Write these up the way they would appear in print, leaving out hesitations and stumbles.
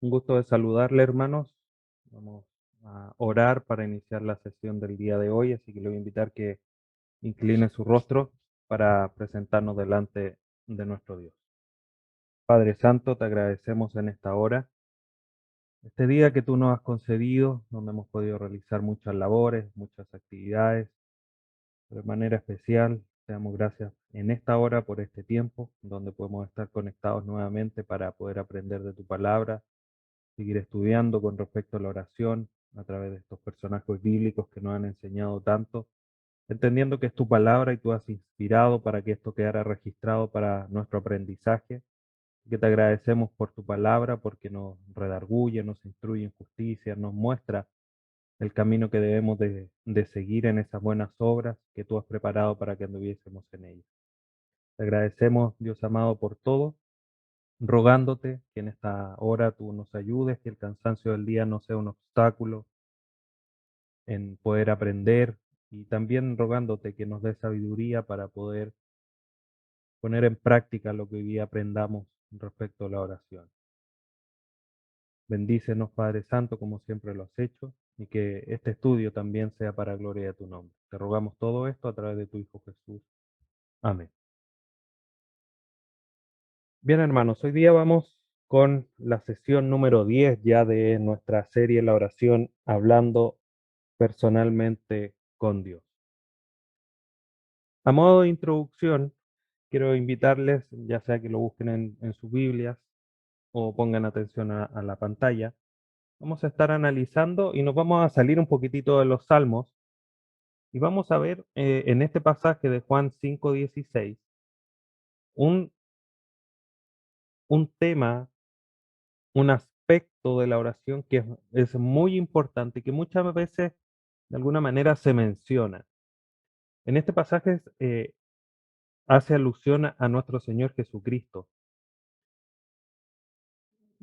Un gusto de saludarle, hermanos. Vamos a orar para iniciar la sesión del día de hoy, así que le voy a invitar que incline su rostro para presentarnos delante de nuestro Dios. Padre Santo, te agradecemos en esta hora, este día que tú nos has concedido, donde hemos podido realizar muchas labores, muchas actividades, pero de manera especial, te damos gracias en esta hora por este tiempo, donde podemos estar conectados nuevamente para poder aprender de tu palabra, seguir estudiando con respecto a la oración a través de estos personajes bíblicos que nos han enseñado tanto, entendiendo que es tu palabra y tú has inspirado para que esto quedara registrado para nuestro aprendizaje, que te agradecemos por tu palabra, porque nos redarguye, nos instruye en justicia, nos muestra el camino que debemos de seguir en esas buenas obras que tú has preparado para que anduviésemos en ellas. Te agradecemos, Dios amado, por todo, rogándote que en esta hora tú nos ayudes, que el cansancio del día no sea un obstáculo en poder aprender y también rogándote que nos dé sabiduría para poder poner en práctica lo que hoy día aprendamos respecto a la oración. Bendícenos, Padre Santo, como siempre lo has hecho, y que este estudio también sea para gloria de tu nombre. Te rogamos todo esto a través de tu Hijo Jesús. Amén. Bien, hermanos, hoy día vamos con la sesión número 10 ya de nuestra serie La oración, hablando personalmente con Dios. A modo de introducción, quiero invitarles, ya sea que lo busquen en sus Biblias o pongan atención a la pantalla. Vamos a estar analizando y nos vamos a salir un poquitito de los Salmos y vamos a ver en este pasaje de Juan 5:16 un, un tema, un aspecto de la oración que es muy importante, que muchas veces de alguna manera se menciona. En este pasaje hace alusión a nuestro Señor Jesucristo.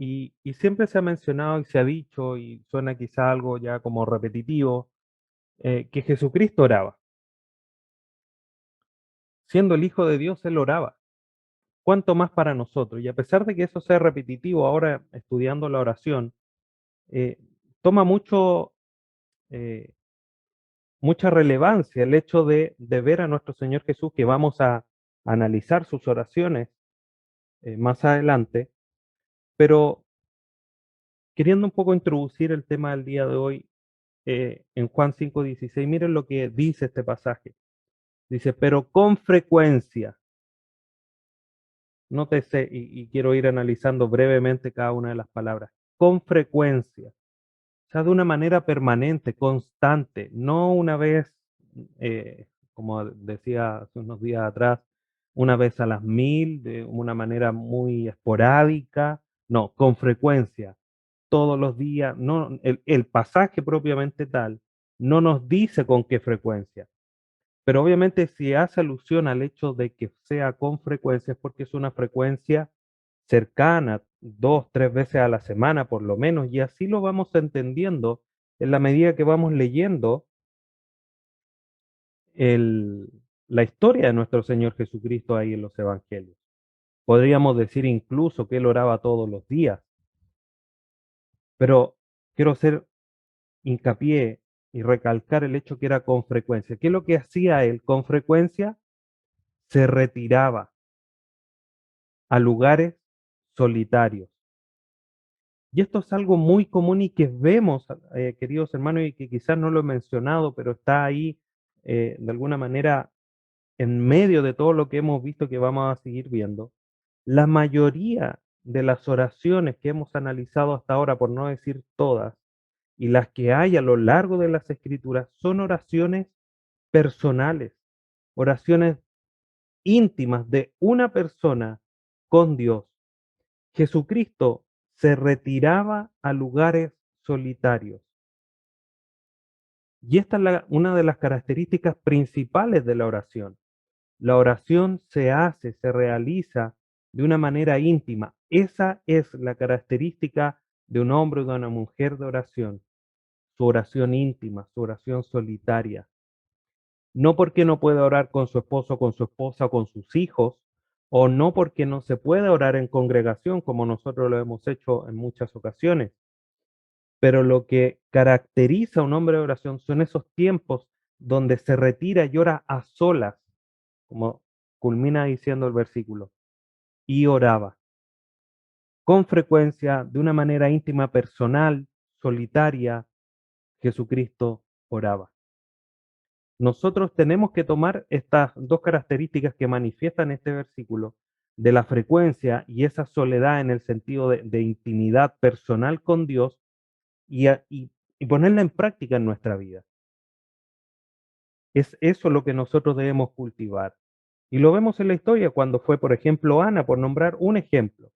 Y siempre se ha mencionado y se ha dicho, y suena quizá algo ya como repetitivo, que Jesucristo oraba. Siendo el Hijo de Dios, Él oraba. ¿Cuánto más para nosotros? Y a pesar de que eso sea repetitivo, ahora estudiando la oración, eh, toma eh, mucha relevancia el hecho de ver a nuestro Señor Jesús, que vamos a analizar sus oraciones más adelante, pero queriendo un poco introducir el tema del día de hoy, en Juan 5:16, miren lo que dice este pasaje. Dice, pero con frecuencia, nótese, y quiero ir analizando brevemente cada una de las palabras, con frecuencia, o sea, de una manera permanente, constante, no una vez, como decía hace unos días atrás, una vez a las 1000, de una manera muy esporádica, no, con frecuencia, todos los días, no, el pasaje propiamente tal no nos dice con qué frecuencia, pero obviamente si hace alusión al hecho de que sea con frecuencia es porque es una frecuencia cercana, 2, 3 veces a la semana por lo menos, y así lo vamos entendiendo en la medida que vamos leyendo el la historia de nuestro Señor Jesucristo ahí en los evangelios. Podríamos decir incluso que Él oraba todos los días, pero quiero hacer hincapié y recalcar el hecho que era con frecuencia. ¿Qué es lo que hacía Él? Con frecuencia se retiraba a lugares solitarios. Y esto es algo muy común y que vemos, queridos hermanos, y que quizás no lo he mencionado, pero está ahí de alguna manera en medio de todo lo que hemos visto que vamos a seguir viendo. La mayoría de las oraciones que hemos analizado hasta ahora, por no decir todas, y las que hay a lo largo de las escrituras, son oraciones personales, oraciones íntimas de una persona con Dios. Jesucristo se retiraba a lugares solitarios. Y esta es una de las características principales de la oración. La oración se hace, se realiza de una manera íntima. Esa es la característica de un hombre o de una mujer de oración. Su oración íntima, su oración solitaria. No porque no pueda orar con su esposo, con su esposa o con sus hijos, o no porque no se puede orar en congregación como nosotros lo hemos hecho en muchas ocasiones, pero lo que caracteriza a un hombre de oración son esos tiempos donde se retira y ora a solas, como culmina diciendo el versículo, y oraba con frecuencia, de una manera íntima, personal, solitaria. Jesucristo oraba. Nosotros tenemos que tomar estas dos características que manifiestan este versículo de la frecuencia y esa soledad en el sentido de intimidad personal con Dios y ponerla en práctica en nuestra vida. Es eso lo que nosotros debemos cultivar. Y lo vemos en la historia cuando fue, por ejemplo, Ana, por nombrar un ejemplo.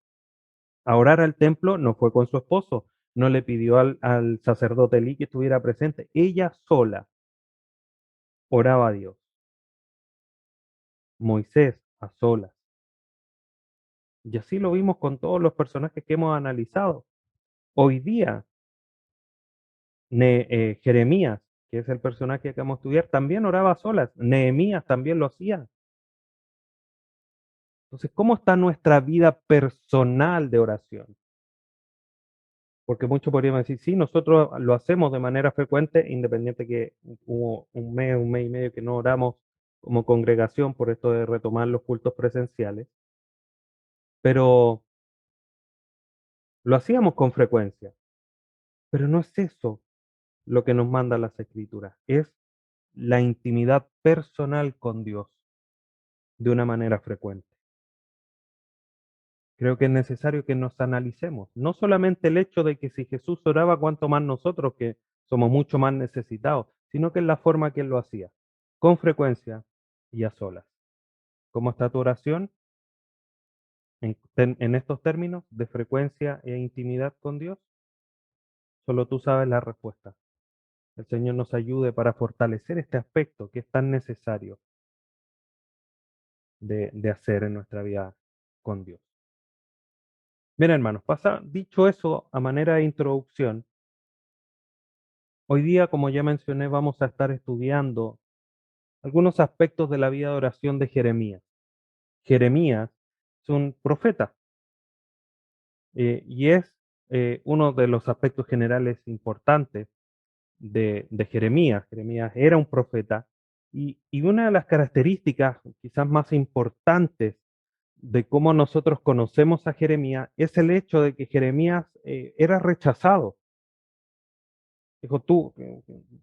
A orar al templo no fue con su esposo, no le pidió al sacerdote Elí que estuviera presente. Ella sola oraba a Dios. Moisés a solas. Y así lo vimos con todos los personajes que hemos analizado. Hoy día, Jeremías, que es el personaje que vamos a estudiar, también oraba a solas. Nehemías también lo hacía. Entonces, ¿cómo está nuestra vida personal de oración? Porque muchos podrían decir, sí, nosotros lo hacemos de manera frecuente, independiente que hubo un mes y medio que no oramos como congregación por esto de retomar los cultos presenciales, pero lo hacíamos con frecuencia. Pero no es eso lo que nos manda las escrituras, es la intimidad personal con Dios de una manera frecuente. Creo que es necesario que nos analicemos, no solamente el hecho de que si Jesús oraba, cuánto más nosotros que somos mucho más necesitados, sino que es la forma que él lo hacía, con frecuencia y a solas. ¿Cómo está tu oración en estos términos de frecuencia e intimidad con Dios? Solo tú sabes la respuesta. El Señor nos ayude para fortalecer este aspecto que es tan necesario de hacer en nuestra vida con Dios. Bien, hermanos, dicho eso a manera de introducción, hoy día, como ya mencioné, vamos a estar estudiando algunos aspectos de la vida de oración de Jeremías. Jeremías es un profeta y es uno de los aspectos generales importantes de Jeremías. Jeremías era un profeta y una de las características quizás más importantes de cómo nosotros conocemos a Jeremías es el hecho de que Jeremías era rechazado. Dijo tú,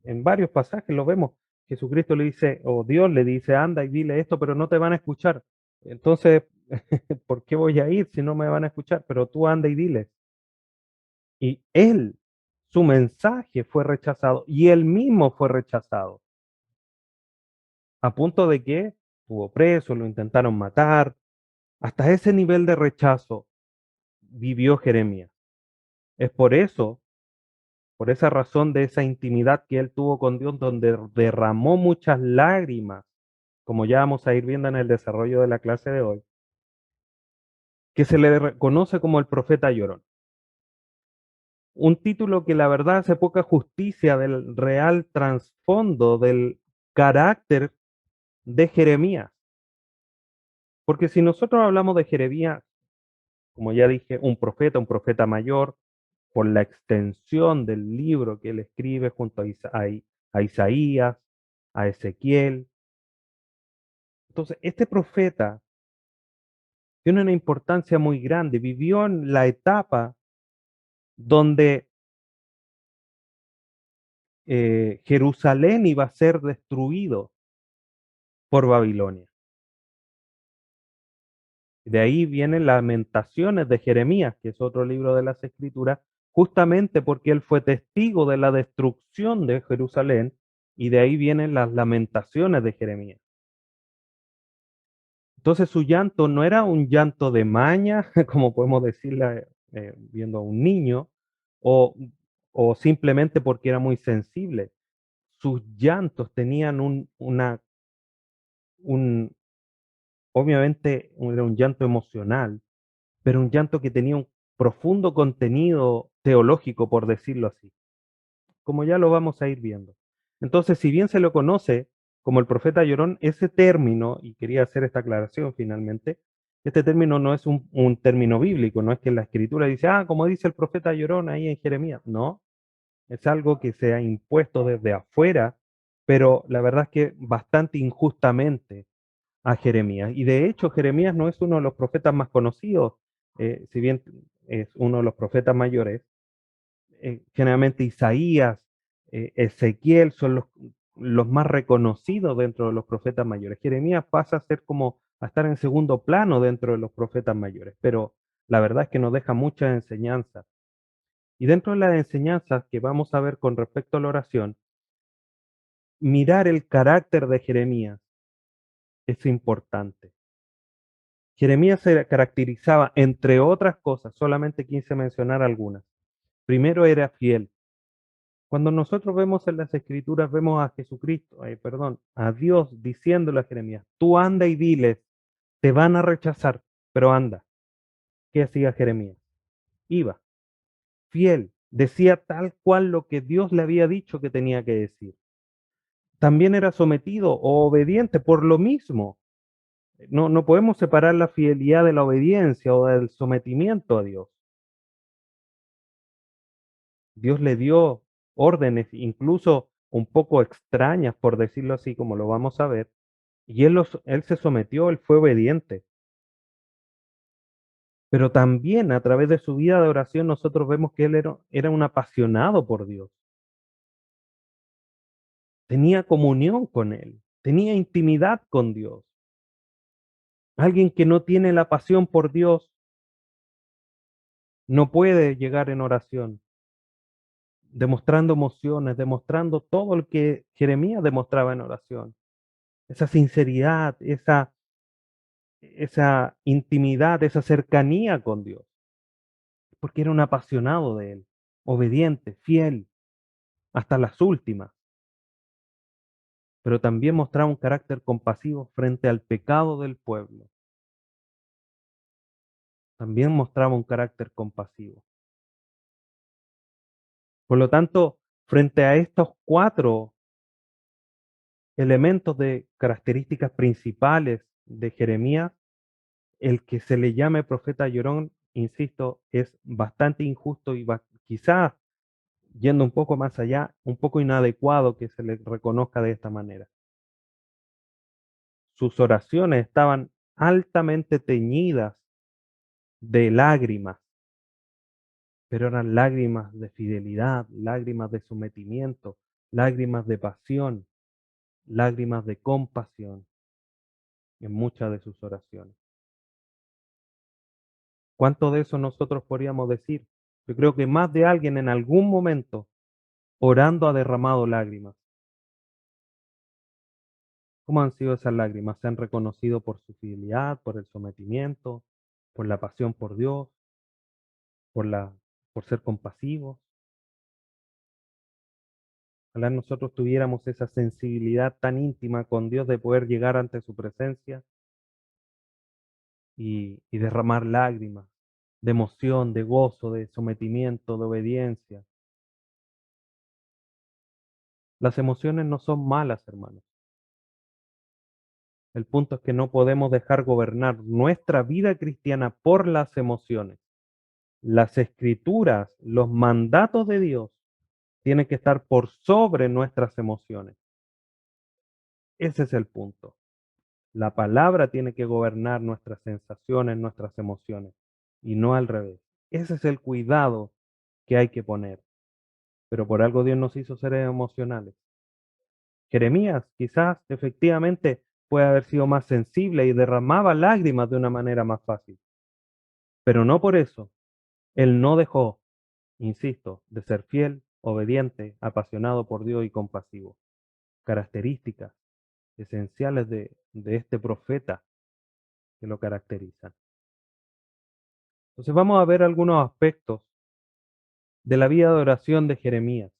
en varios pasajes lo vemos. Jesucristo le dice, o Dios le dice, anda y dile esto, pero no te van a escuchar. Entonces, ¿por qué voy a ir si no me van a escuchar? Pero tú anda y dile. Y él, su mensaje fue rechazado y él mismo fue rechazado. A punto de que estuvo preso, lo intentaron matar. Hasta ese nivel de rechazo vivió Jeremías. Es por esa razón de esa intimidad que él tuvo con Dios, donde derramó muchas lágrimas, como ya vamos a ir viendo en el desarrollo de la clase de hoy, que se le reconoce como el profeta llorón. Un título que la verdad hace poca justicia del real trasfondo del carácter de Jeremías. Porque si nosotros hablamos de Jeremías, como ya dije, un profeta mayor, por la extensión del libro que él escribe junto a Isaías, a Ezequiel. Entonces, este profeta tiene una importancia muy grande. Vivió en la etapa donde Jerusalén iba a ser destruido por Babilonia. De ahí vienen Lamentaciones de Jeremías, que es otro libro de las Escrituras, justamente porque él fue testigo de la destrucción de Jerusalén, y de ahí vienen las Lamentaciones de Jeremías. Entonces su llanto no era un llanto de maña, como podemos decirle viendo a un niño, o, o simplemente porque era muy sensible. Sus llantos tenían un, obviamente era un llanto emocional, pero un llanto que tenía un profundo contenido teológico, por decirlo así, como ya lo vamos a ir viendo. Entonces, si bien se lo conoce como el profeta llorón, ese término, y quería hacer esta aclaración finalmente, Este término no es un término bíblico, no es que la escritura dice, como dice el profeta Llorón ahí en Jeremías. No, es algo que se ha impuesto desde afuera, pero la verdad es que bastante injustamente a Jeremías. Y de hecho, Jeremías no es uno de los profetas más conocidos, si bien es uno de los profetas mayores. Generalmente Isaías, Ezequiel son los más reconocidos dentro de los profetas mayores. Jeremías pasa a ser como a estar en segundo plano dentro de los profetas mayores, pero la verdad es que nos deja muchas enseñanzas. Y dentro de las enseñanzas que vamos a ver con respecto a la oración, mirar el carácter de Jeremías es importante. Jeremías se caracterizaba, entre otras cosas, solamente quise mencionar algunas. Primero, era fiel. Cuando nosotros vemos en las escrituras, vemos a Jesucristo, perdón, a Dios diciéndole a Jeremías, tú anda y diles, te van a rechazar, pero anda. ¿Qué hacía Jeremías? Iba, fiel, decía tal cual lo que Dios le había dicho que tenía que decir. También era sometido o obediente por lo mismo. No podemos separar la fidelidad de la obediencia o del sometimiento a Dios. Dios le dio órdenes, incluso un poco extrañas, por decirlo así, como lo vamos a ver, y él se sometió, él fue obediente. Pero también a través de su vida de oración nosotros vemos que él era un apasionado por Dios. Tenía comunión con él, tenía intimidad con Dios. Alguien que no tiene la pasión por Dios no puede llegar en oración, demostrando emociones, demostrando todo lo que Jeremías demostraba en oración. Esa sinceridad, esa intimidad, esa cercanía con Dios, porque era un apasionado de Él, obediente, fiel, hasta las últimas, pero también mostraba un carácter compasivo frente al pecado del pueblo, también mostraba un carácter compasivo. Por lo tanto, frente a estos cuatro elementos de características principales de Jeremías, el que se le llame profeta llorón, insisto, es bastante injusto y quizás yendo un poco más allá, un poco inadecuado que se le reconozca de esta manera. Sus oraciones estaban altamente teñidas de lágrimas, pero eran lágrimas de fidelidad, lágrimas de sometimiento, lágrimas de pasión, lágrimas de compasión en muchas de sus oraciones. ¿Cuánto de eso nosotros podríamos decir? Yo creo que más de alguien en algún momento orando ha derramado lágrimas. ¿Cómo han sido esas lágrimas? ¿Se han reconocido por su fidelidad, por el sometimiento, por la pasión por Dios, por la, por ser compasivos? Ojalá nosotros tuviéramos esa sensibilidad tan íntima con Dios de poder llegar ante su presencia y derramar lágrimas de emoción, de gozo, de sometimiento, de obediencia. Las emociones no son malas, hermanos. El punto es que no podemos dejar gobernar nuestra vida cristiana por las emociones. Las escrituras, los mandatos de Dios tienen que estar por sobre nuestras emociones. Ese es el punto. La palabra tiene que gobernar nuestras sensaciones, nuestras emociones, y no al revés. Ese es el cuidado que hay que poner. Pero por algo Dios nos hizo seres emocionales. Jeremías quizás efectivamente puede haber sido más sensible y derramaba lágrimas de una manera más fácil, pero no por eso. Él no dejó, insisto, de ser fiel, obediente, apasionado por Dios y compasivo. Características esenciales de este profeta que lo caracterizan. Entonces vamos a ver algunos aspectos de la vida de oración de Jeremías.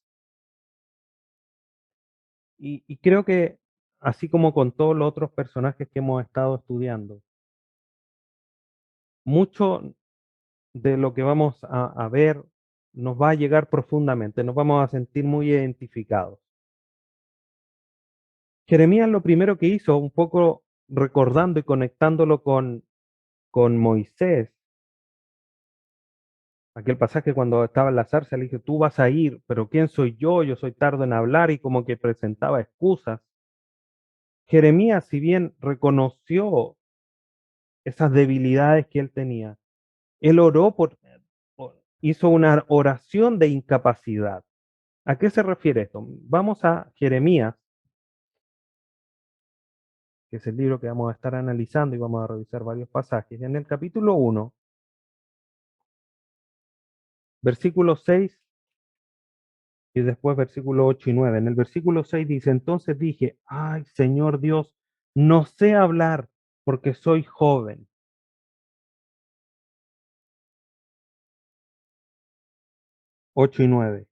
Y creo que, así como con todos los otros personajes que hemos estado estudiando, mucho de lo que vamos a ver nos va a llegar profundamente, nos vamos a sentir muy identificados. Jeremías lo primero que hizo, un poco recordando y conectándolo con Moisés, aquel pasaje cuando estaba en la zarza, le dije, tú vas a ir, pero ¿quién soy yo? Yo soy tardo en hablar y como que presentaba excusas. Jeremías, si bien reconoció esas debilidades que él tenía, él oró hizo una oración de incapacidad. ¿A qué se refiere esto? Vamos a Jeremías, que es el libro que vamos a estar analizando y vamos a revisar varios pasajes. En el capítulo 1, versículo 6 y después versículo 8 y 9. En el versículo 6 dice, entonces dije, ay Señor Dios, no sé hablar porque soy joven. 8 y 9.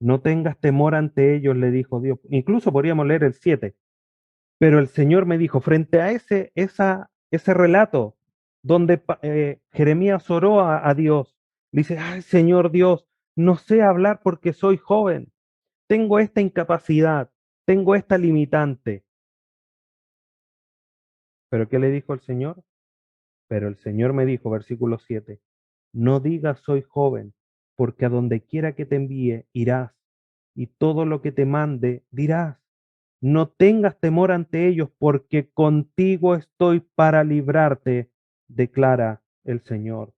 No tengas temor ante ellos, le dijo Dios. Incluso podríamos leer el 7. Pero el Señor me dijo, frente a ese relato donde Jeremías oró a Dios, dice, ay Señor Dios, no sé hablar porque soy joven, tengo esta incapacidad, tengo esta limitante. ¿Pero qué le dijo el Señor? Pero el Señor me dijo, versículo 7, no digas soy joven, porque a donde quiera que te envíe irás, y todo lo que te mande dirás. No tengas temor ante ellos, porque contigo estoy para librarte, declara el Señor.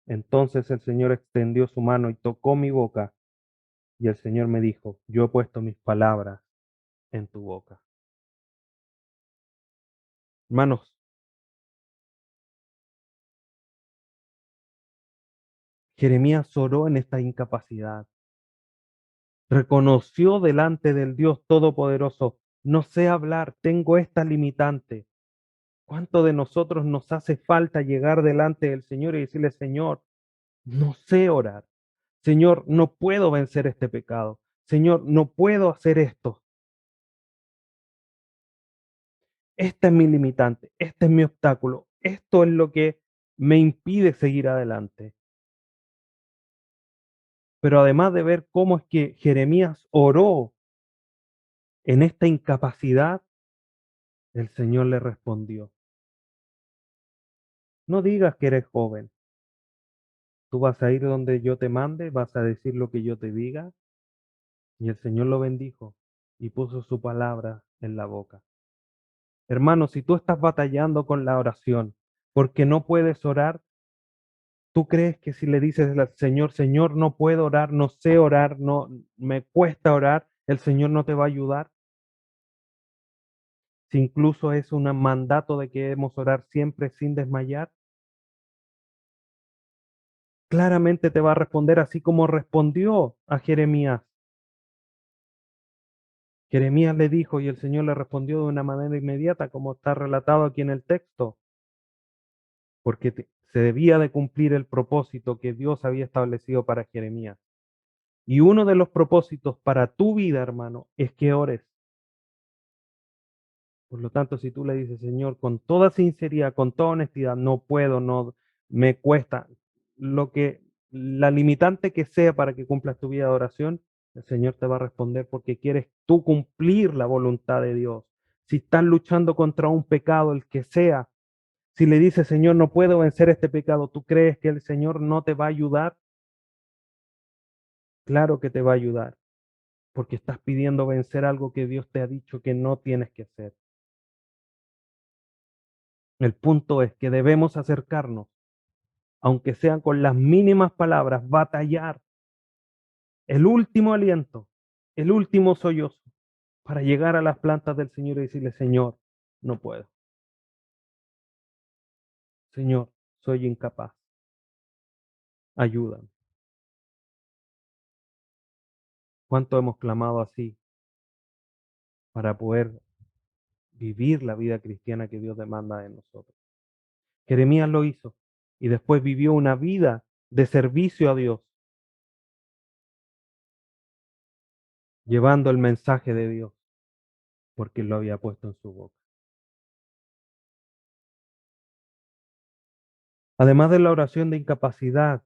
Entonces el Señor extendió su mano y tocó mi boca, y el Señor me dijo, yo he puesto mis palabras en tu boca. Hermanos, Jeremías oró en esta incapacidad. Reconoció delante del Dios Todopoderoso, no sé hablar, tengo esta limitante. ¿Cuánto de nosotros nos hace falta llegar delante del Señor y decirle, Señor, no sé orar? Señor, no puedo vencer este pecado. Señor, no puedo hacer esto. Esta es mi limitante, este es mi obstáculo. Esto es lo que me impide seguir adelante. Pero además de ver cómo es que Jeremías oró en esta incapacidad, el Señor le respondió, no digas que eres joven. Tú vas a ir donde yo te mande, vas a decir lo que yo te diga. Y el Señor lo bendijo y puso su palabra en la boca. Hermano, si tú estás batallando con la oración porque no puedes orar, ¿tú crees que si le dices al Señor, Señor, no puedo orar, no sé orar, no me cuesta orar, el Señor no te va a ayudar? Si incluso es un mandato de que debemos orar siempre sin desmayar, claramente te va a responder así como respondió a Jeremías. Jeremías le dijo y el Señor le respondió de una manera inmediata, como está relatado aquí en el texto, porque se debía de cumplir el propósito que Dios había establecido para Jeremías. Y uno de los propósitos para tu vida, hermano, es que ores. Por lo tanto, si tú le dices, Señor, con toda sinceridad, con toda honestidad, no puedo, no me cuesta, lo que la limitante que sea para que cumplas tu vida de oración, el Señor te va a responder porque quieres tú cumplir la voluntad de Dios. Si estás luchando contra un pecado, el que sea, si le dices, Señor, no puedo vencer este pecado, ¿tú crees que el Señor no te va a ayudar? Claro que te va a ayudar, porque estás pidiendo vencer algo que Dios te ha dicho que no tienes que hacer. El punto es que debemos acercarnos, aunque sean con las mínimas palabras, batallar el último aliento, el último sollozo, para llegar a las plantas del Señor y decirle, Señor, no puedo. Señor, soy incapaz. Ayúdame. ¿Cuánto hemos clamado así para poder vivir la vida cristiana que Dios demanda de nosotros? Jeremías lo hizo y después vivió una vida de servicio a Dios, llevando el mensaje de Dios, porque lo había puesto en su boca. Además de la oración de incapacidad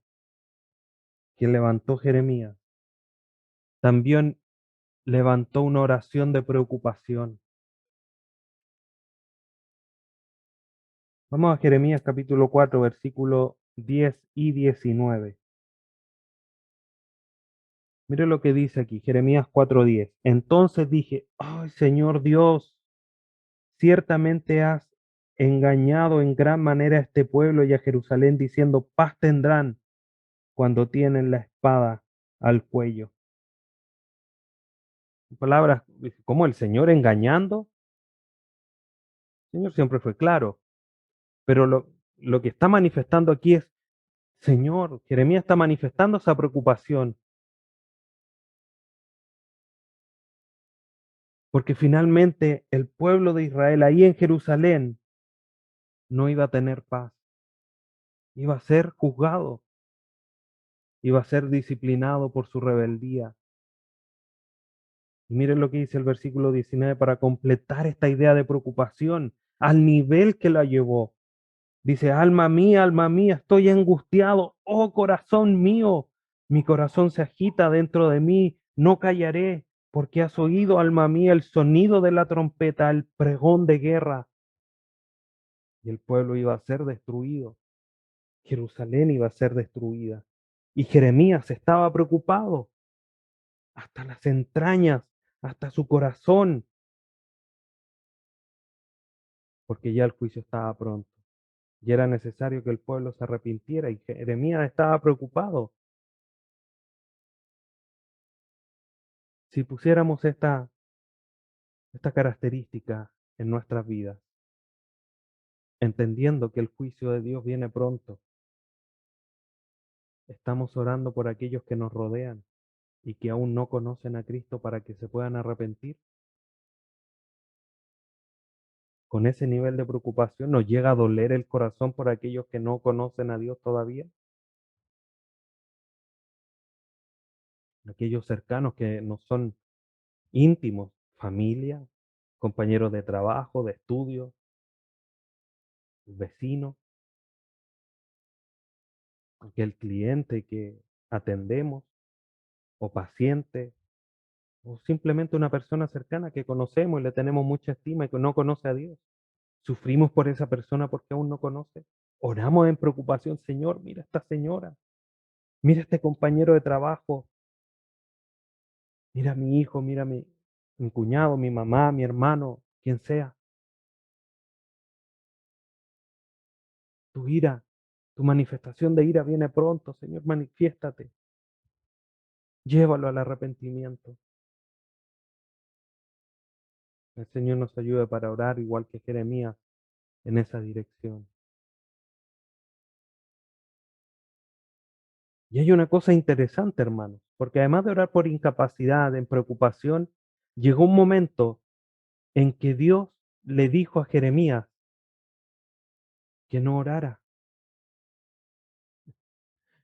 que levantó Jeremías, también levantó una oración de preocupación. Vamos a Jeremías capítulo 4, versículo 10 y 19. Mire lo que dice aquí, Jeremías 4:10. Entonces dije, ay Señor Dios, ciertamente has engañado en gran manera a este pueblo y a Jerusalén, diciendo, paz tendrán cuando tienen la espada al cuello. En palabras, ¿cómo el Señor engañando? El Señor siempre fue claro, pero lo que está manifestando aquí es, Señor, Jeremías está manifestando esa preocupación, porque finalmente el pueblo de Israel ahí en Jerusalén no iba a tener paz, iba a ser juzgado, iba a ser disciplinado por su rebeldía. Y miren lo que dice el versículo 19 para completar esta idea de preocupación al nivel que la llevó. Dice, alma mía, estoy angustiado, oh corazón mío, mi corazón se agita dentro de mí, no callaré, porque has oído, alma mía, el sonido de la trompeta, el pregón de guerra. Y el pueblo iba a ser destruido, Jerusalén iba a ser destruida. Y Jeremías estaba preocupado hasta las entrañas, hasta su corazón, porque ya el juicio estaba pronto. Y era necesario que el pueblo se arrepintiera y Jeremías estaba preocupado. Si pusiéramos esta característica en nuestras vidas, entendiendo que el juicio de Dios viene pronto, estamos orando por aquellos que nos rodean y que aún no conocen a Cristo para que se puedan arrepentir. Con ese nivel de preocupación nos llega a doler el corazón por aquellos que no conocen a Dios todavía, aquellos cercanos que nos son íntimos, familia, compañeros de trabajo, de estudio, vecinos, aquel cliente que atendemos o paciente o simplemente una persona cercana que conocemos y le tenemos mucha estima y que no conoce a Dios. Sufrimos por esa persona porque aún no conoce. Oramos en preocupación, Señor, mira esta señora, mira este compañero de trabajo, mira a mi hijo, mira a mi cuñado, mi mamá, mi hermano, quien sea. Tu ira, tu manifestación de ira viene pronto, Señor, manifiéstate. Llévalo al arrepentimiento. El Señor nos ayude para orar igual que Jeremías en esa dirección. Y hay una cosa interesante, hermanos, porque además de orar por incapacidad, en preocupación, llegó un momento en que Dios le dijo a Jeremías que no orara.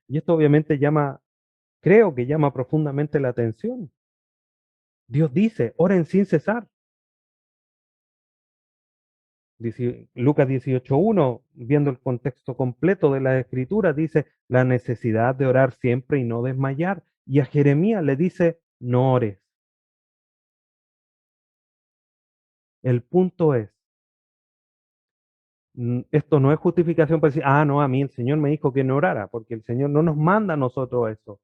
Y esto obviamente creo que llama profundamente la atención. Dios dice, oren sin cesar. Dice, Lucas 18:1, viendo el contexto completo de la escritura, dice la necesidad de orar siempre y no desmayar. Y a Jeremías le dice, no ores. El punto es, esto no es justificación para decir, no, a mí el Señor me dijo que no orara, porque el Señor no nos manda a nosotros eso.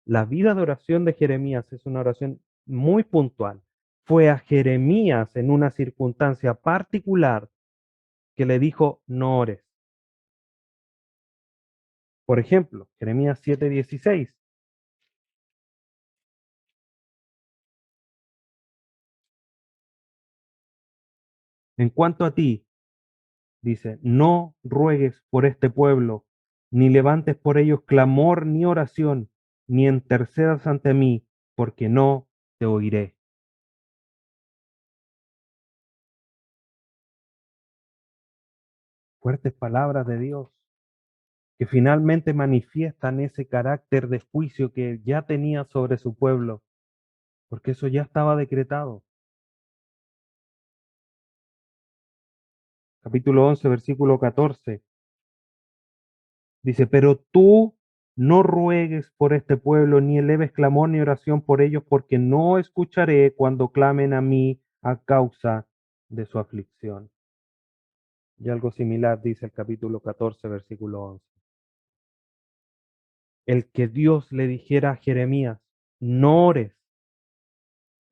La vida de oración de Jeremías es una oración muy puntual. Fue a Jeremías en una circunstancia particular que le dijo, no ores. Por ejemplo, Jeremías 7:16. En cuanto a ti, dice, no ruegues por este pueblo, ni levantes por ellos clamor ni oración, ni intercedas ante mí, porque no te oiré. Fuertes palabras de Dios que finalmente manifiestan ese carácter de juicio que ya tenía sobre su pueblo, porque eso ya estaba decretado. Capítulo 11, versículo 14, dice, pero tú no ruegues por este pueblo, ni eleves clamor ni oración por ellos, porque no escucharé cuando clamen a mí a causa de su aflicción. Y algo similar dice el capítulo 14, versículo 11. El que Dios le dijera a Jeremías, no ores,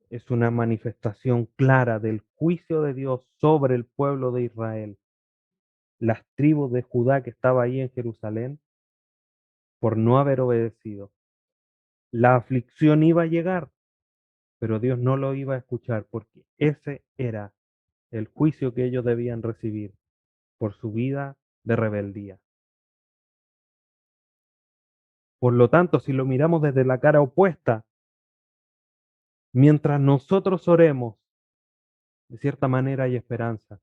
es una manifestación clara del juicio de Dios sobre el pueblo de Israel. Las tribus de Judá que estaba ahí en Jerusalén por no haber obedecido. La aflicción iba a llegar, pero Dios no lo iba a escuchar porque ese era el juicio que ellos debían recibir por su vida de rebeldía. Por lo tanto, si lo miramos desde la cara opuesta, mientras nosotros oremos, de cierta manera hay esperanza.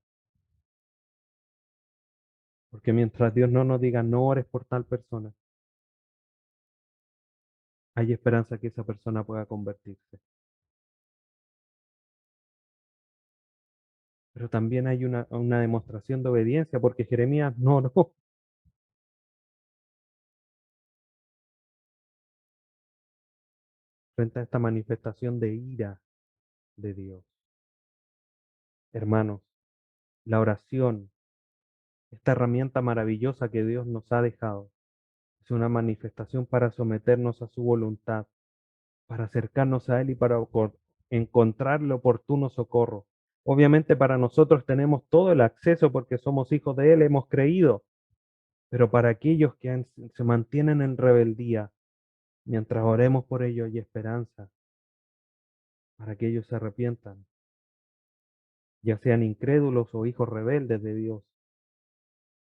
Porque mientras Dios no nos diga no ores por tal persona, hay esperanza que esa persona pueda convertirse. Pero también hay una demostración de obediencia porque Jeremías no oró frente a esta manifestación de ira de Dios. Hermanos, la oración, esta herramienta maravillosa que Dios nos ha dejado, es una manifestación para someternos a su voluntad, para acercarnos a Él y para encontrar el oportuno socorro. Obviamente para nosotros tenemos todo el acceso porque somos hijos de Él, hemos creído, pero para aquellos que se mantienen en rebeldía, mientras oremos por ellos hay esperanza, para que ellos se arrepientan, ya sean incrédulos o hijos rebeldes de Dios,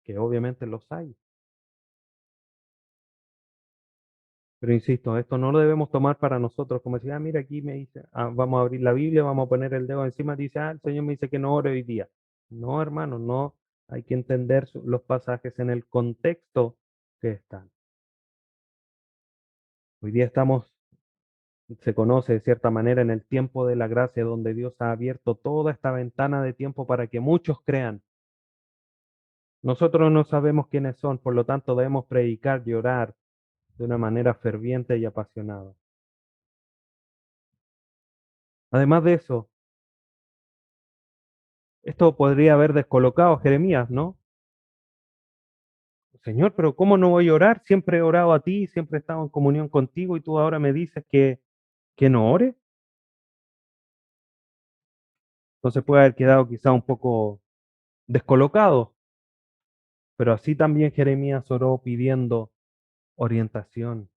que obviamente los hay. Pero insisto, esto no lo debemos tomar para nosotros, como decir, mira, aquí me dice, vamos a abrir la Biblia, vamos a poner el dedo encima, dice, el Señor me dice que no ore hoy día. No, hermano, no, hay que entender los pasajes en el contexto que están. Hoy día estamos, se conoce de cierta manera en el tiempo de la gracia, donde Dios ha abierto toda esta ventana de tiempo para que muchos crean. Nosotros no sabemos quiénes son, por lo tanto debemos predicar y orar de una manera ferviente y apasionada. Además de eso, esto podría haber descolocado a Jeremías, ¿no? Señor, pero ¿cómo no voy a orar? Siempre he orado a ti, siempre he estado en comunión contigo y tú ahora me dices que no ore. Entonces puede haber quedado quizá un poco descolocado, pero así también Jeremías oró pidiendo orientación.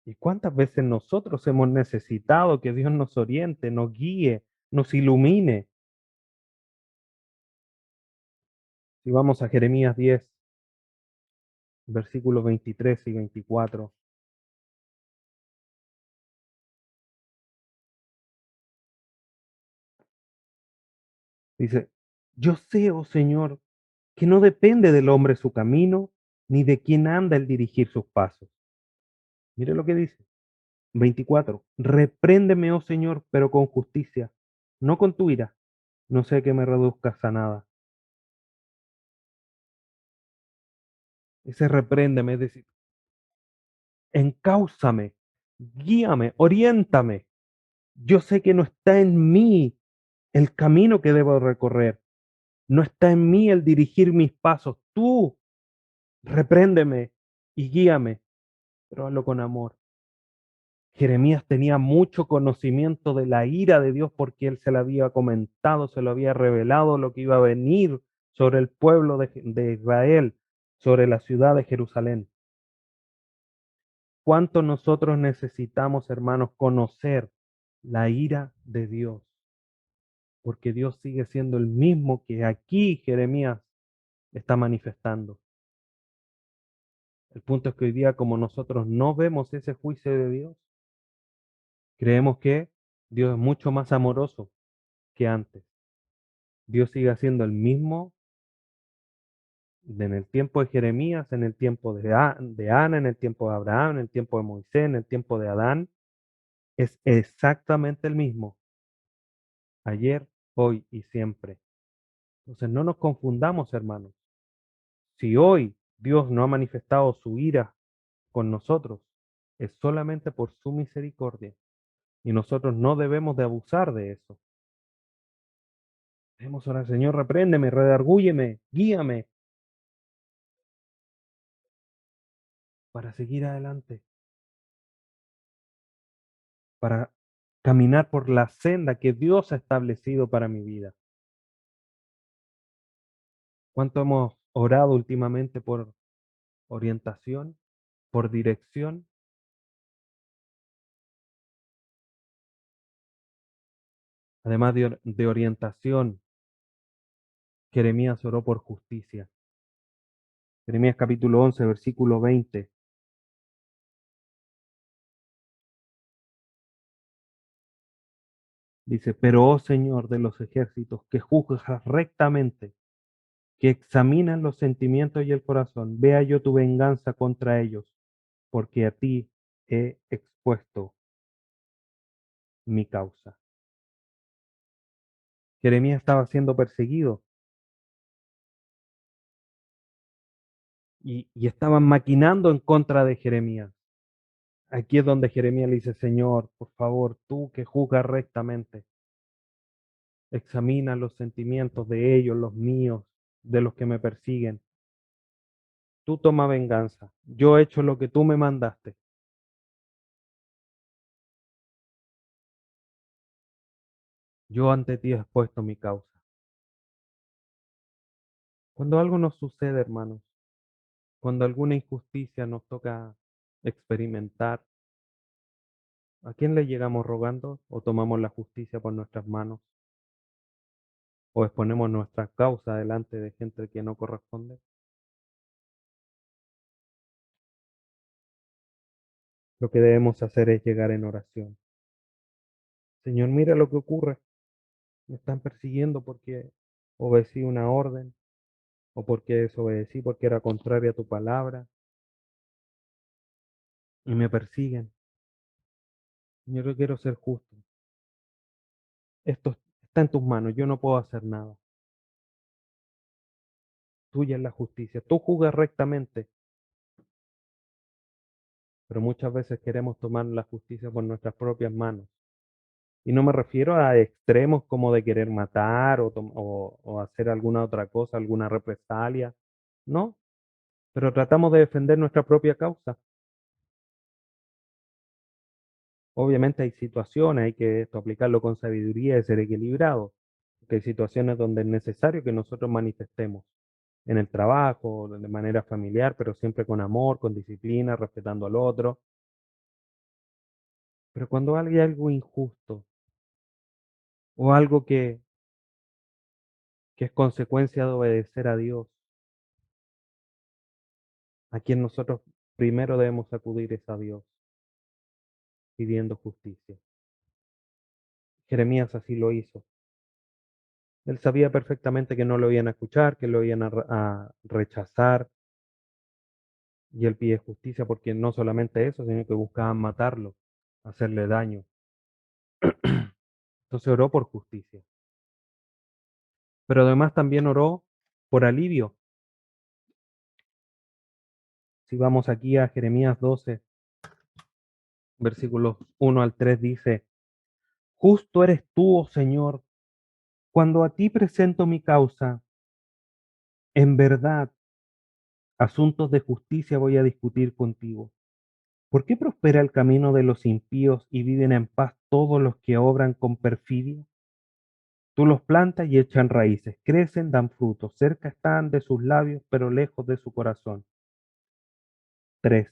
¿Y cuántas veces nosotros hemos necesitado que Dios nos oriente, nos guíe, nos ilumine? Si vamos a Jeremías 10, versículos 23 y 24, dice, yo sé, oh Señor, que no depende del hombre su camino, ni de quién anda el dirigir sus pasos. Mire lo que dice. 24. Repréndeme, oh Señor, pero con justicia, no con tu ira, no sé que me reduzcas a nada. Ese repréndeme, es decir, encáusame, guíame, oriéntame. Yo sé que no está en mí el camino que debo recorrer, no está en mí el dirigir mis pasos. Tú repréndeme y guíame, pero hazlo con amor. Jeremías tenía mucho conocimiento de la ira de Dios porque él se lo había comentado, se lo había revelado lo que iba a venir sobre el pueblo de Israel, sobre la ciudad de Jerusalén. ¿Cuánto nosotros necesitamos, hermanos, conocer la ira de Dios? Porque Dios sigue siendo el mismo que aquí Jeremías está manifestando. El punto es que hoy día, como nosotros no vemos ese juicio de Dios, creemos que Dios es mucho más amoroso que antes. Dios sigue siendo el mismo en el tiempo de Jeremías, en el tiempo de Ana, en el tiempo de Abraham, en el tiempo de Moisés, en el tiempo de Adán. Es exactamente el mismo, ayer, hoy y siempre. Entonces no nos confundamos, hermanos. Si hoy Dios no ha manifestado su ira con nosotros, es solamente por su misericordia. Y nosotros no debemos de abusar de eso. Debemos orar, Señor, repréndeme, redargúyeme, guíame para seguir adelante, para caminar por la senda que Dios ha establecido para mi vida. ¿Cuánto hemos orado últimamente por orientación, por dirección? Además de orientación, Jeremías oró por justicia. Jeremías capítulo 11, versículo 20. Dice, pero oh Señor de los ejércitos, que juzgas rectamente, que examinan los sentimientos y el corazón, vea yo tu venganza contra ellos, porque a ti he expuesto mi causa. Jeremías estaba siendo perseguido y estaban maquinando en contra de Jeremías. Aquí es donde Jeremías le dice, Señor, por favor, tú que juzgas rectamente, examina los sentimientos de ellos, los míos, de los que me persiguen. Tú toma venganza. Yo he hecho lo que tú me mandaste. Yo ante ti he expuesto mi causa. Cuando algo nos sucede, hermanos, cuando alguna injusticia nos toca experimentar, ¿a quién le llegamos rogando o tomamos la justicia por nuestras manos o exponemos nuestra causa delante de gente que no corresponde? Lo que debemos hacer es llegar en oración. Señor, mira lo que ocurre. Me están persiguiendo porque obedecí una orden o porque desobedecí porque era contraria a tu palabra y me persiguen. Señor, yo quiero ser justo. Esto está en tus manos. Yo no puedo hacer nada. Tuya es la justicia. Tú juzgas rectamente, pero muchas veces queremos tomar la justicia por nuestras propias manos. Y no me refiero a extremos como de querer matar o hacer alguna otra cosa, alguna represalia. No, pero tratamos de defender nuestra propia causa. Obviamente hay situaciones, hay que esto, aplicarlo con sabiduría y ser equilibrado, porque hay situaciones donde es necesario que nosotros manifestemos en el trabajo, de manera familiar, pero siempre con amor, con disciplina, respetando al otro. Pero cuando hay algo injusto o algo que es consecuencia de obedecer a Dios, a quien nosotros primero debemos acudir es a Dios, pidiendo justicia. Jeremías así lo hizo. Él sabía perfectamente que no lo iban a escuchar, que lo iban a rechazar, y él pide justicia porque no solamente eso, sino que buscaban matarlo, hacerle daño. Entonces oró por justicia. Pero además también oró por alivio. Si vamos aquí a Jeremías 12, versículos 1 al 3 dice, justo eres tú, oh Señor, cuando a ti presento mi causa, en verdad, asuntos de justicia voy a discutir contigo. ¿Por qué prospera el camino de los impíos y viven en paz todos los que obran con perfidia? Tú los plantas y echan raíces, crecen, dan frutos, cerca están de sus labios, pero lejos de su corazón. 3.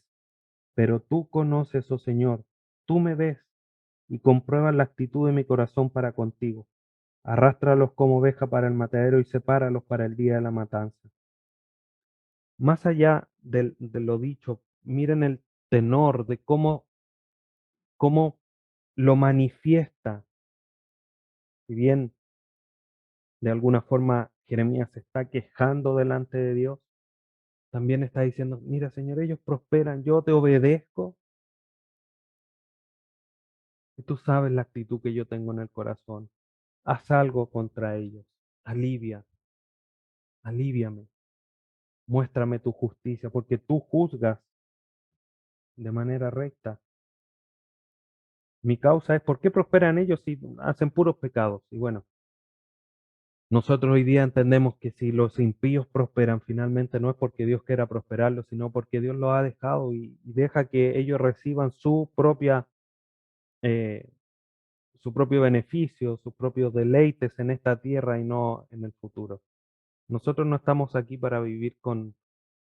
Pero tú conoces, oh Señor, tú me ves y compruebas la actitud de mi corazón para contigo. Arrástralos como oveja para el matadero y sepáralos para el día de la matanza. Más allá de lo dicho, miren el tenor de cómo lo manifiesta. Si bien de alguna forma Jeremías se está quejando delante de Dios, también está diciendo, mira Señor, ellos prosperan, yo te obedezco y tú sabes la actitud que yo tengo en el corazón. Haz algo contra ellos, alivia, aliviame, muéstrame tu justicia, porque tú juzgas de manera recta. Mi causa es, ¿por qué prosperan ellos si hacen puros pecados? Y bueno, Nosotros hoy día entendemos que si los impíos prosperan, finalmente no es porque Dios quiera prosperarlos, sino porque Dios los ha dejado y deja que ellos reciban eh, su propio beneficio, sus propios deleites en esta tierra y no en el futuro. Nosotros no estamos aquí para vivir con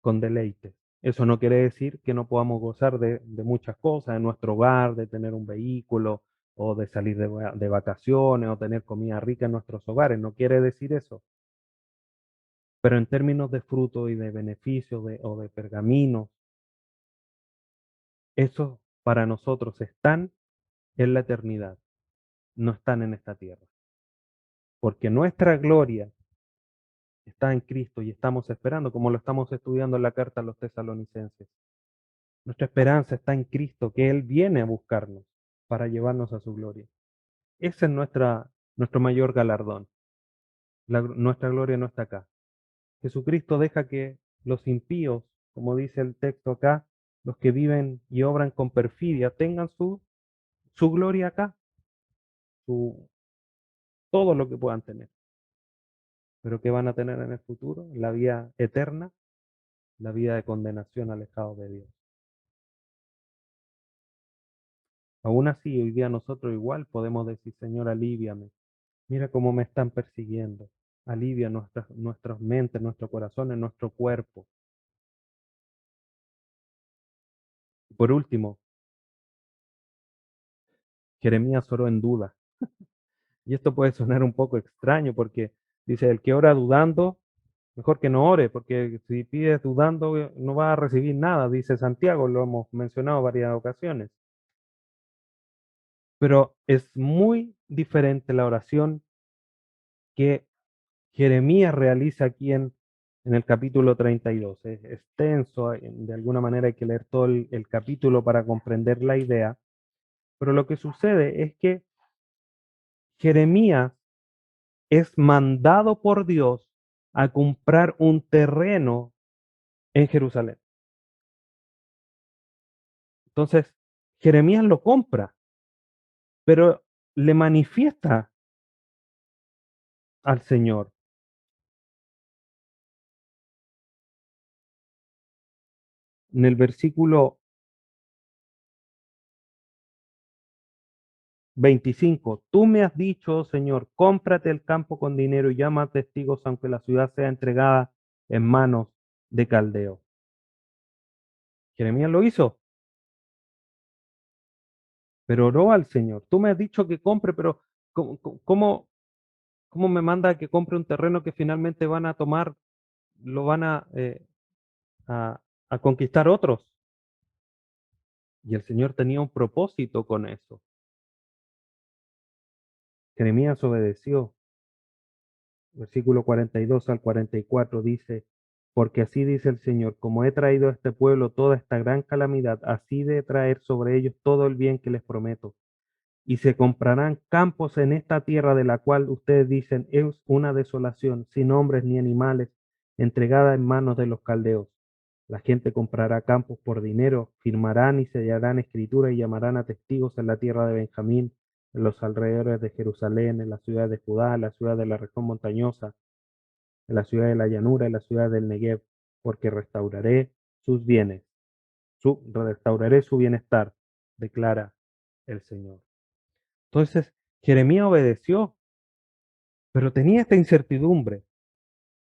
deleites. Eso no quiere decir que no podamos gozar de muchas cosas, de nuestro hogar, de tener un vehículo o de salir de vacaciones o tener comida rica en nuestros hogares. No quiere decir eso. Pero en términos de fruto y de beneficio o de pergaminos, esos para nosotros están en la eternidad, no están en esta tierra. Porque nuestra gloria está en Cristo y estamos esperando, como lo estamos estudiando en la carta a los tesalonicenses. Nuestra esperanza está en Cristo, que Él viene a buscarnos para llevarnos a su gloria. Ese es nuestro mayor galardón. Nuestra gloria no está acá. Jesucristo deja que los impíos, como dice el texto acá, los que viven y obran con perfidia, tengan su gloria acá, su, todo lo que puedan tener. Pero ¿qué van a tener en el futuro? La vida eterna, la vida de condenación alejado de Dios. Aún así, hoy día nosotros igual podemos decir, Señor, alivíame. Mira cómo me están persiguiendo. Alivia nuestras mentes, nuestro corazón, en nuestro cuerpo. Y por último, Jeremías oró en duda. Y esto puede sonar un poco extraño porque dice, el que ora dudando, mejor que no ore, porque si pides dudando no va a recibir nada, dice Santiago, lo hemos mencionado varias ocasiones. Pero es muy diferente la oración que Jeremías realiza aquí en el capítulo 32. Es extenso, de alguna manera hay que leer todo el capítulo para comprender la idea, pero lo que sucede es que Jeremías es mandado por Dios a comprar un terreno en Jerusalén. Entonces, Jeremías lo compra, pero le manifiesta al Señor. En el versículo 25, tú me has dicho, Señor, cómprate el campo con dinero y llama a testigos aunque la ciudad sea entregada en manos de Caldeo. Jeremías lo hizo, pero oró al Señor. Tú me has dicho que compre, pero ¿cómo me manda a que compre un terreno que finalmente van a tomar, lo van a, a conquistar otros? Y el Señor tenía un propósito con eso. Jeremías obedeció. Versículo 42 al 44 dice, porque así dice el Señor, como he traído a este pueblo toda esta gran calamidad, así de traer sobre ellos todo el bien que les prometo. Y se comprarán campos en esta tierra de la cual ustedes dicen es una desolación, sin hombres ni animales, entregada en manos de los caldeos. La gente comprará campos por dinero, firmarán y sellarán escrituras y llamarán a testigos en la tierra de Benjamín, en los alrededores de Jerusalén, en la ciudad de Judá, en la ciudad de la región montañosa, en la ciudad de la llanura, en la ciudad del Negev, porque restauraré sus bienes, restauraré su bienestar, declara el Señor. Entonces, Jeremías obedeció, pero tenía esta incertidumbre,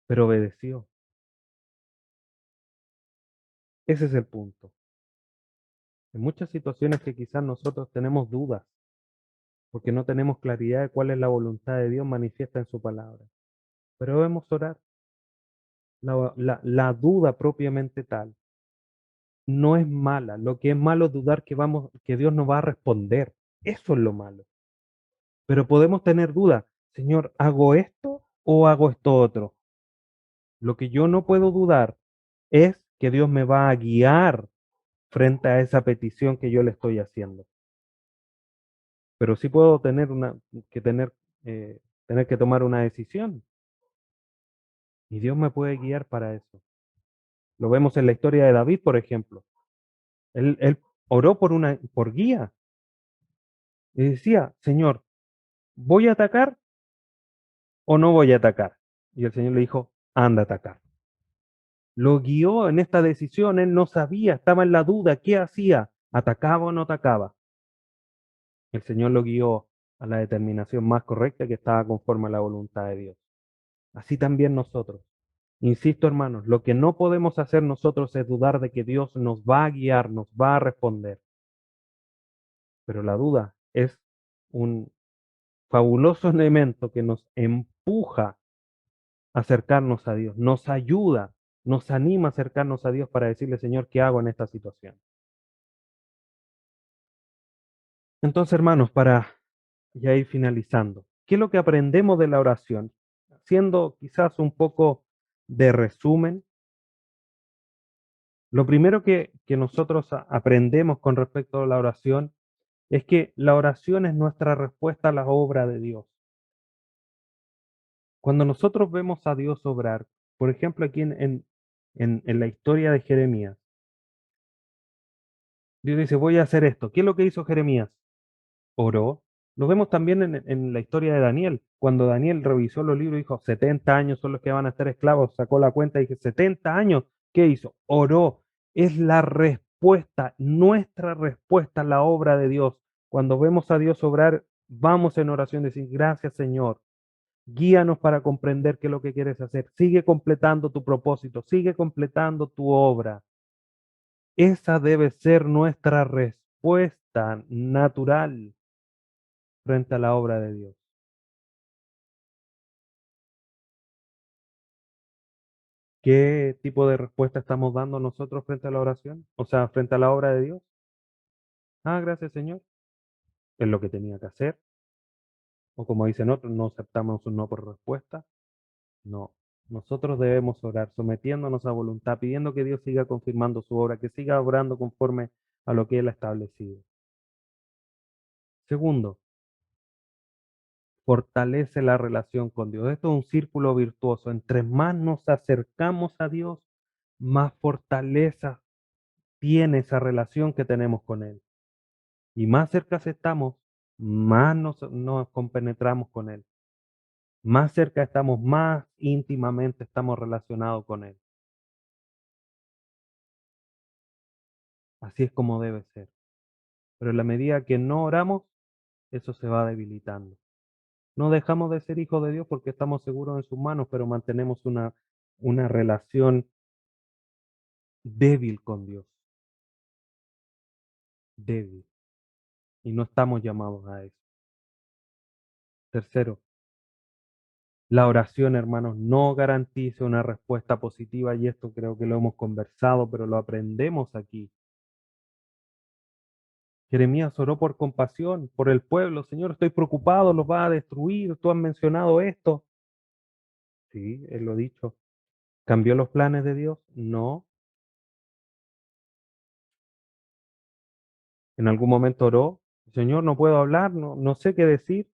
pero obedeció. Ese es el punto. En muchas situaciones que quizás nosotros tenemos dudas, porque no tenemos claridad de cuál es la voluntad de Dios manifiesta en su palabra. Pero debemos orar. La duda propiamente tal no es mala. Lo que es malo es dudar que Dios nos va a responder. Eso es lo malo. Pero podemos tener dudas. Señor, ¿hago esto o hago esto otro? Lo que yo no puedo dudar es que Dios me va a guiar frente a esa petición que yo le estoy haciendo. Pero sí puedo que tener, tener que tomar una decisión. Y Dios me puede guiar para eso. Lo vemos en la historia de David, por ejemplo. Él oró por guía. Y decía, Señor, voy a atacar o no voy a atacar. Y el Señor le dijo, anda a atacar. Lo guió en esta decisión, él no sabía, estaba en la duda, ¿qué hacía? ¿Atacaba o no atacaba? El Señor lo guió a la determinación más correcta que estaba conforme a la voluntad de Dios. Así también nosotros. Insisto, hermanos, lo que no podemos hacer nosotros es dudar de que Dios nos va a guiar, nos va a responder. Pero la duda es un fabuloso elemento que nos empuja a acercarnos a Dios, nos ayuda, nos anima a acercarnos a Dios para decirle, Señor, ¿qué hago en esta situación? Entonces, hermanos, para ya ir finalizando, ¿qué es lo que aprendemos de la oración? Haciendo quizás un poco de resumen, lo primero que nosotros aprendemos con respecto a la oración es que la oración es nuestra respuesta a la obra de Dios. Cuando nosotros vemos a Dios obrar, por ejemplo, aquí en la historia de Jeremías, Dios dice, voy a hacer esto. ¿Qué es lo que hizo Jeremías? Oró. Lo vemos también en la historia de Daniel. Cuando Daniel revisó los libros, dijo, 70 años son los que van a estar esclavos. Sacó la cuenta y dije, 70 años. ¿Qué hizo? Oró. Es la respuesta, nuestra respuesta a la obra de Dios. Cuando vemos a Dios obrar, vamos en oración, decir, gracias Señor. Guíanos para comprender qué es lo que quieres hacer. Sigue completando tu propósito, sigue completando tu obra. Esa debe ser nuestra respuesta natural frente a la obra de Dios. ¿Qué tipo de respuesta estamos dando nosotros frente a la oración? O sea, frente a la obra de Dios. Ah, gracias Señor. Es lo que tenía que hacer. O como dicen otros, no aceptamos un no por respuesta. No. Nosotros debemos orar sometiéndonos a voluntad, pidiendo que Dios siga confirmando su obra, que siga obrando conforme a lo que Él ha establecido. Segundo, fortalece la relación con Dios. Esto es un círculo virtuoso. Entre más nos acercamos a Dios, más fortaleza tiene esa relación que tenemos con Él. Y más cerca estamos, más nos compenetramos con Él. Más cerca estamos, más íntimamente estamos relacionados con Él. Así es como debe ser. Pero en la medida que no oramos, eso se va debilitando. No dejamos de ser hijos de Dios porque estamos seguros en sus manos, pero mantenemos una relación débil con Dios, débil. Y no estamos llamados a eso. Tercero, la oración, hermanos, no garantiza una respuesta positiva y esto creo que lo hemos conversado, pero lo aprendemos aquí. Jeremías oró por compasión, por el pueblo. Señor, estoy preocupado, los va a destruir. Tú has mencionado esto. Sí, él lo ha dicho. ¿Cambió los planes de Dios? No. En algún momento oró. Señor, no puedo hablar, no sé qué decir.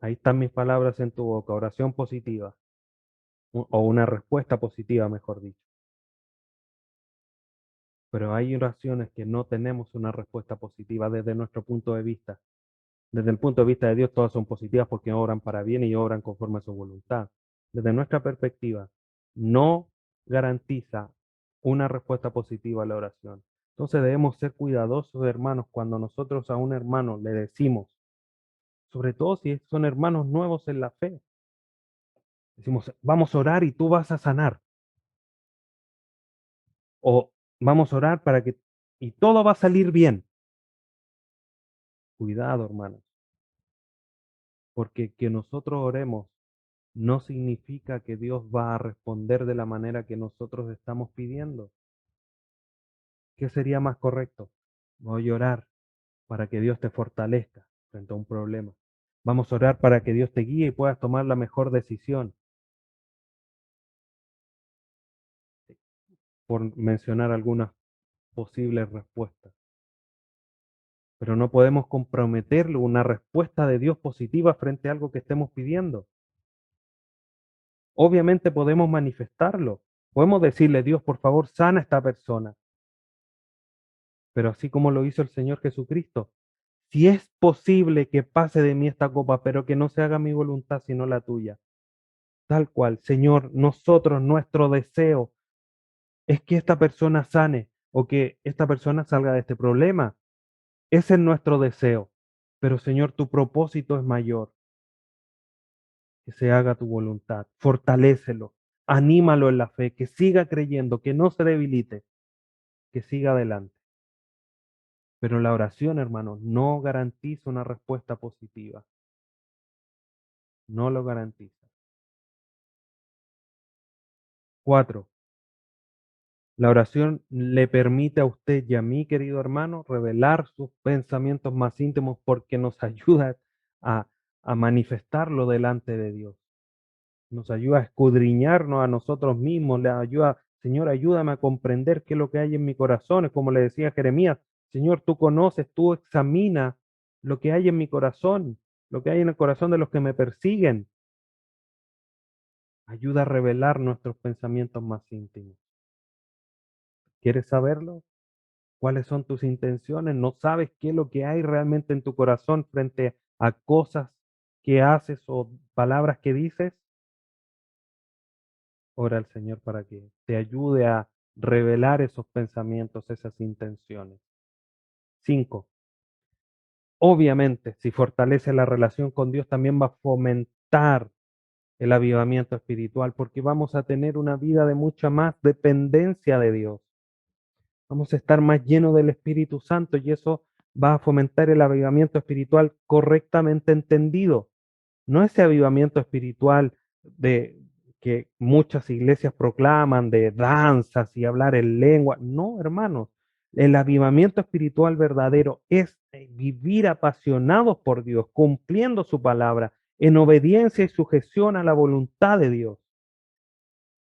Ahí están mis palabras en tu boca. Oración positiva. O una respuesta positiva, mejor dicho. Pero hay oraciones que no tenemos una respuesta positiva desde nuestro punto de vista. Desde el punto de vista de Dios, todas son positivas porque obran para bien y obran conforme a su voluntad. Desde nuestra perspectiva, no garantiza una respuesta positiva a la oración. Entonces debemos ser cuidadosos, hermanos, cuando nosotros a un hermano le decimos, sobre todo si son hermanos nuevos en la fe, decimos, vamos a orar y tú vas a sanar. O vamos a orar para que... Y todo va a salir bien. Cuidado, hermanos, porque que nosotros oremos no significa que Dios va a responder de la manera que nosotros estamos pidiendo. ¿Qué sería más correcto? Voy a orar para que Dios te fortalezca frente a un problema. Vamos a orar para que Dios te guíe y puedas tomar la mejor decisión, por mencionar algunas posibles respuestas. Pero no podemos comprometerle una respuesta de Dios positiva frente a algo que estemos pidiendo. Obviamente podemos manifestarlo. Podemos decirle, Dios, por favor, sana a esta persona. Pero así como lo hizo el Señor Jesucristo, si es posible que pase de mí esta copa, pero que no se haga mi voluntad sino la tuya. tal cual. Señor, nosotros, nuestro deseo es que esta persona sane o que esta persona salga de este problema. Ese es nuestro deseo. Pero Señor, tu propósito es mayor. Que se haga tu voluntad. Fortalécelo, anímalo en la fe, que siga creyendo, que no se debilite, que siga adelante. Pero la oración, hermano, no garantiza una respuesta positiva. No lo garantiza. 4. La oración le permite a usted y a mí, querido hermano, revelar sus pensamientos más íntimos porque nos ayuda a, a manifestarlo delante de Dios. Nos ayuda a escudriñarnos a nosotros mismos, le ayuda, Señor, ayúdame a comprender qué es lo que hay en mi corazón. Es como le decía Jeremías, Señor, tú conoces, tú examina lo que hay en mi corazón, lo que hay en el corazón de los que me persiguen. Ayuda a revelar nuestros pensamientos más íntimos. ¿Quieres saberlo? ¿Cuáles son tus intenciones? ¿No sabes qué es lo que hay realmente en tu corazón frente a cosas que haces o palabras que dices? Ora al Señor para que te ayude a revelar esos pensamientos, esas intenciones. 5. Obviamente, si fortalece la relación con Dios, también va a fomentar el avivamiento espiritual, porque vamos a tener una vida de mucha más dependencia de Dios. Vamos a estar más llenos del Espíritu Santo y eso va a fomentar el avivamiento espiritual correctamente entendido. No ese avivamiento espiritual de que muchas iglesias proclaman de danzas y hablar en lengua. No, hermanos. El avivamiento espiritual verdadero es vivir apasionados por Dios, cumpliendo su palabra, en obediencia y sujeción a la voluntad de Dios.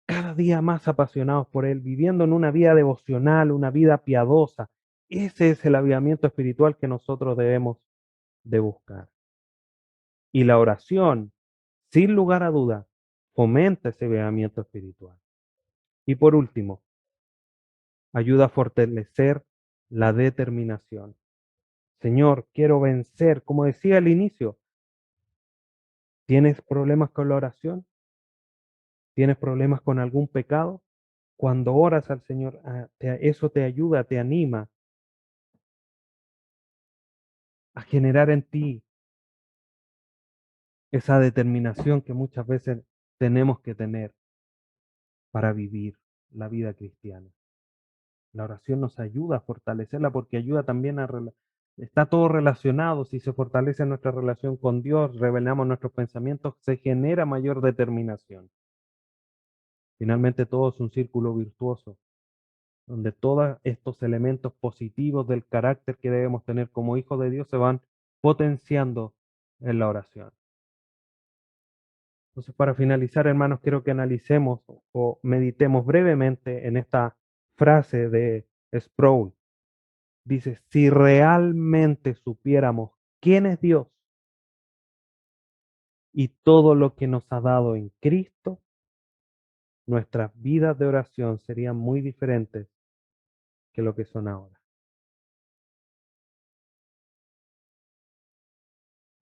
Cada día más apasionados por Él, viviendo en una vida devocional, una vida piadosa. Ese es el avivamiento espiritual que nosotros debemos de buscar. Y la oración, sin lugar a dudas, fomenta ese avivamiento espiritual. Y por último, ayuda a fortalecer la determinación. Señor, quiero vencer, como decía al inicio, ¿tienes problemas con la oración? ¿Tienes problemas con algún pecado? Cuando oras al Señor, eso te ayuda, te anima a generar en ti esa determinación que muchas veces tenemos que tener para vivir la vida cristiana. La oración nos ayuda a fortalecerla porque ayuda también está todo relacionado. Si se fortalece nuestra relación con Dios, revelamos nuestros pensamientos, se genera mayor determinación. Finalmente todo es un círculo virtuoso, donde todos estos elementos positivos del carácter que debemos tener como hijos de Dios se van potenciando en la oración. Entonces, para finalizar, hermanos, quiero que analicemos o meditemos brevemente en esta frase de Sproul. Dice, si realmente supiéramos quién es Dios y todo lo que nos ha dado en Cristo, nuestras vidas de oración serían muy diferentes que lo que son ahora.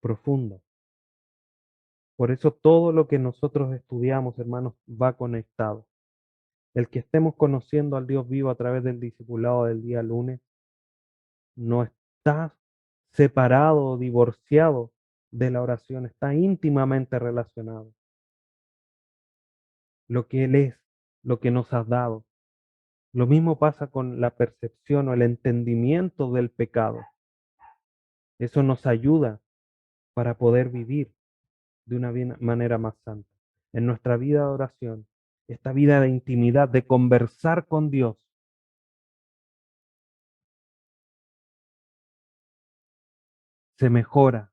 Profundo. Por eso todo lo que nosotros estudiamos, hermanos, va conectado. El que estemos conociendo al Dios vivo a través del discipulado del día lunes no está separado o divorciado de la oración, está íntimamente relacionado. Lo que Él es, lo que nos has dado. Lo mismo pasa con la percepción o el entendimiento del pecado. Eso nos ayuda para poder vivir de una manera más santa. En nuestra vida de oración, esta vida de intimidad, de conversar con Dios, se mejora,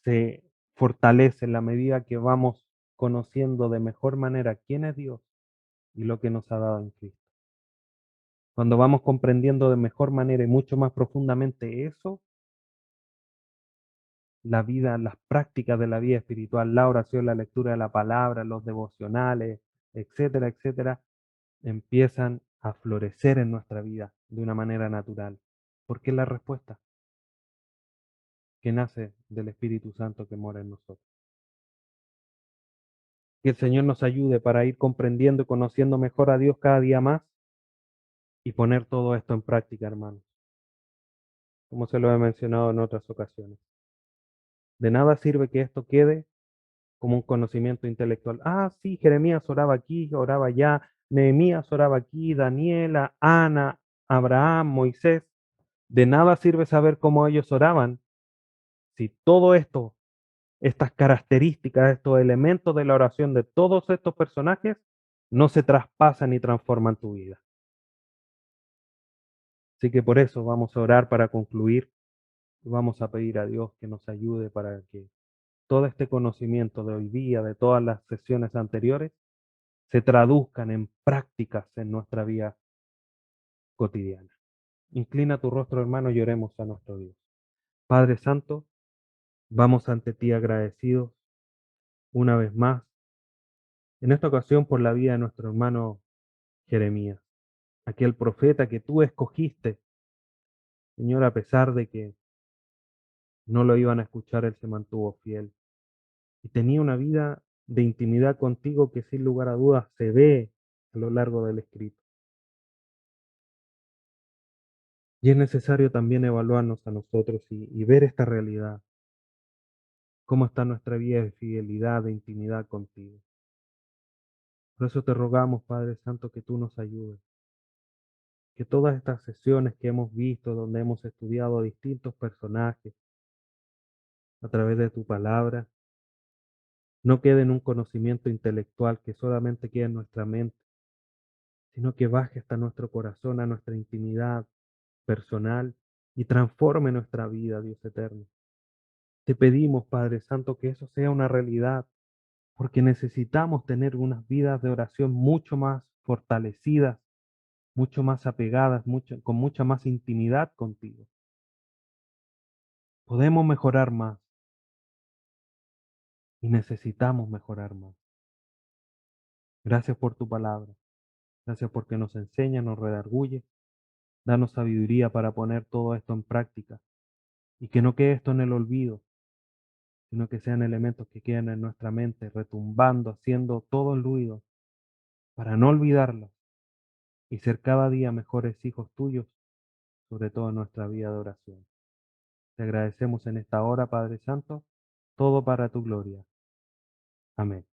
se fortalece en la medida que vamos conociendo de mejor manera quién es Dios y lo que nos ha dado en Cristo. Cuando vamos comprendiendo de mejor manera y mucho más profundamente eso, la vida, las prácticas de la vida espiritual, la oración, la lectura de la palabra, los devocionales, etcétera, etcétera, empiezan a florecer en nuestra vida de una manera natural. Porque es la respuesta que nace del Espíritu Santo que mora en nosotros. Que el Señor nos ayude para ir comprendiendo y conociendo mejor a Dios cada día más y poner todo esto en práctica, hermanos, como se lo he mencionado en otras ocasiones. De nada sirve que esto quede como un conocimiento intelectual. Ah, sí, Jeremías oraba aquí, oraba allá, Nehemías oraba aquí, Daniela, Ana, Abraham, Moisés. De nada sirve saber cómo ellos oraban si todo esto, estas características, estos elementos de la oración de todos estos personajes no se traspasan ni transforman tu vida. Así que por eso vamos a orar para concluir y vamos a pedir a Dios que nos ayude para que todo este conocimiento de hoy día, de todas las sesiones anteriores, se traduzcan en prácticas en nuestra vida cotidiana. Inclina tu rostro, hermano, y oremos a nuestro Dios. Padre Santo, vamos ante ti agradecidos una vez más, en esta ocasión por la vida de nuestro hermano Jeremías, aquel profeta que tú escogiste, Señor, a pesar de que no lo iban a escuchar, él se mantuvo fiel y tenía una vida de intimidad contigo que sin lugar a dudas se ve a lo largo del escrito. Y es necesario también evaluarnos a nosotros y ver esta realidad, cómo está nuestra vida de fidelidad, de intimidad contigo. Por eso te rogamos, Padre Santo, que tú nos ayudes, que todas estas sesiones que hemos visto, donde hemos estudiado a distintos personajes a través de tu palabra, no quede en un conocimiento intelectual que solamente quede en nuestra mente, sino que baje hasta nuestro corazón, a nuestra intimidad personal y transforme nuestra vida, Dios eterno. Te pedimos, Padre Santo, que eso sea una realidad, porque necesitamos tener unas vidas de oración mucho más fortalecidas, mucho más apegadas, con mucha más intimidad contigo. Podemos mejorar más y necesitamos mejorar más. Gracias por tu palabra. Gracias porque nos enseña, nos redarguye. Danos sabiduría para poner todo esto en práctica y que no quede esto en el olvido, sino que sean elementos que queden en nuestra mente, retumbando, haciendo todo el ruido para no olvidarlos y ser cada día mejores hijos tuyos, sobre todo en nuestra vida de oración. Te agradecemos en esta hora, Padre Santo, todo para tu gloria. Amén.